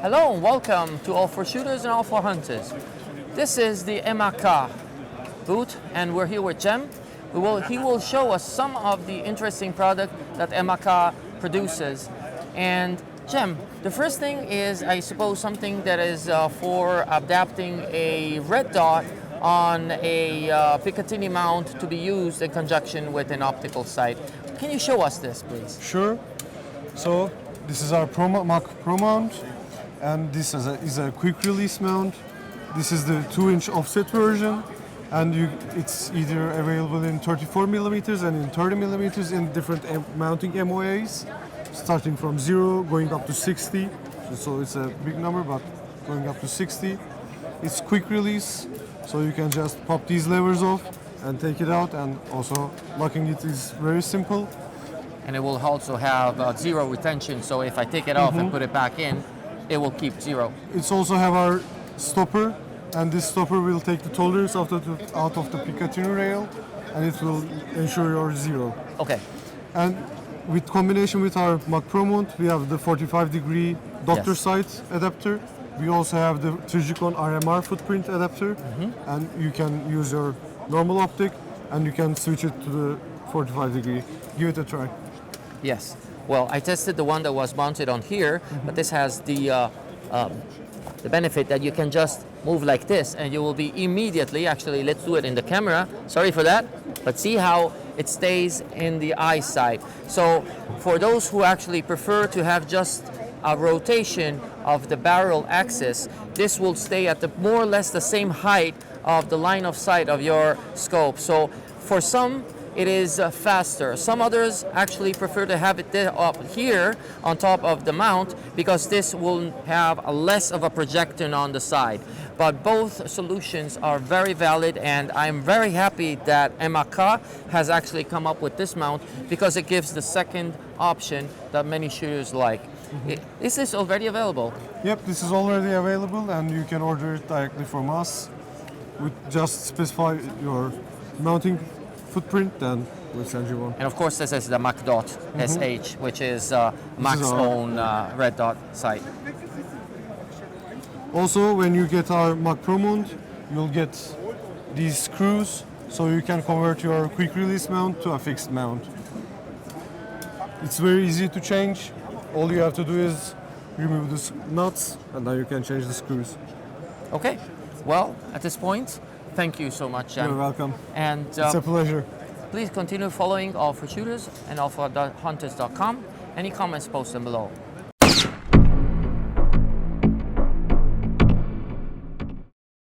Hello and welcome to All for Shooters and All for Hunters. This is the MAK booth and we're here with Jem. He will show us some of the interesting product that MAK produces. And Jem, the first thing is, I suppose, something that is for adapting a red dot on a Picatinny mount to be used in conjunction with an optical sight. Can you show us this, please? Sure. So this is our MAKpromont. And this is a quick release mount. This is the 2-inch offset version, and it's either available in 34 millimeters and in 30 millimeters in different mounting MOAs, starting from 0 going up to 60. So it's a big number, but going up to 60. It's quick release, so you can just pop these levers off and take it out, and also locking it is very simple. And it will also have zero retention, so if I take it off and put it back in, it will keep zero. It's also have our stopper, and this stopper will take the tolerance out of the Picatinny rail, and it will ensure your zero. Okay. And with combination with our MAKpromont, we have the 45-degree doctor sight adapter. We also have the Trigicon RMR footprint adapter, and you can use your normal optic, and you can switch it to the 45-degree. Give it a try. Yes. Well, I tested the one that was mounted on here, but this has the benefit that you can just move like this and you will be immediately, actually let's do it in the camera, sorry for that, but see how it stays in the eyesight. So for those who actually prefer to have just a rotation of the barrel axis, this will stay at the more or less the same height of the line of sight of your scope. So for some, it is faster. Some others actually prefer to have it up here on top of the mount because this will have a less of a projection on the side. But both solutions are very valid, and I'm very happy that MAK has actually come up with this mount because it gives the second option that many shooters like. Is this already available? Yep, this is already available, and you can order it directly from us. We just specify your mounting footprint, then we'll send you one. And of course, this is the MAK Dot SH, which is MAK's own red dot sight. Also, when you get our MAKpromont, you'll get these screws, so you can convert your quick release mount to a fixed mount. It's very easy to change. All you have to do is remove the nuts, and then you can change the screws. Okay. Well, at this point, thank you so much, Jem. You're welcome. And it's a pleasure. Please continue following All for Shooters and allforhunters.com. Any comments, post them below.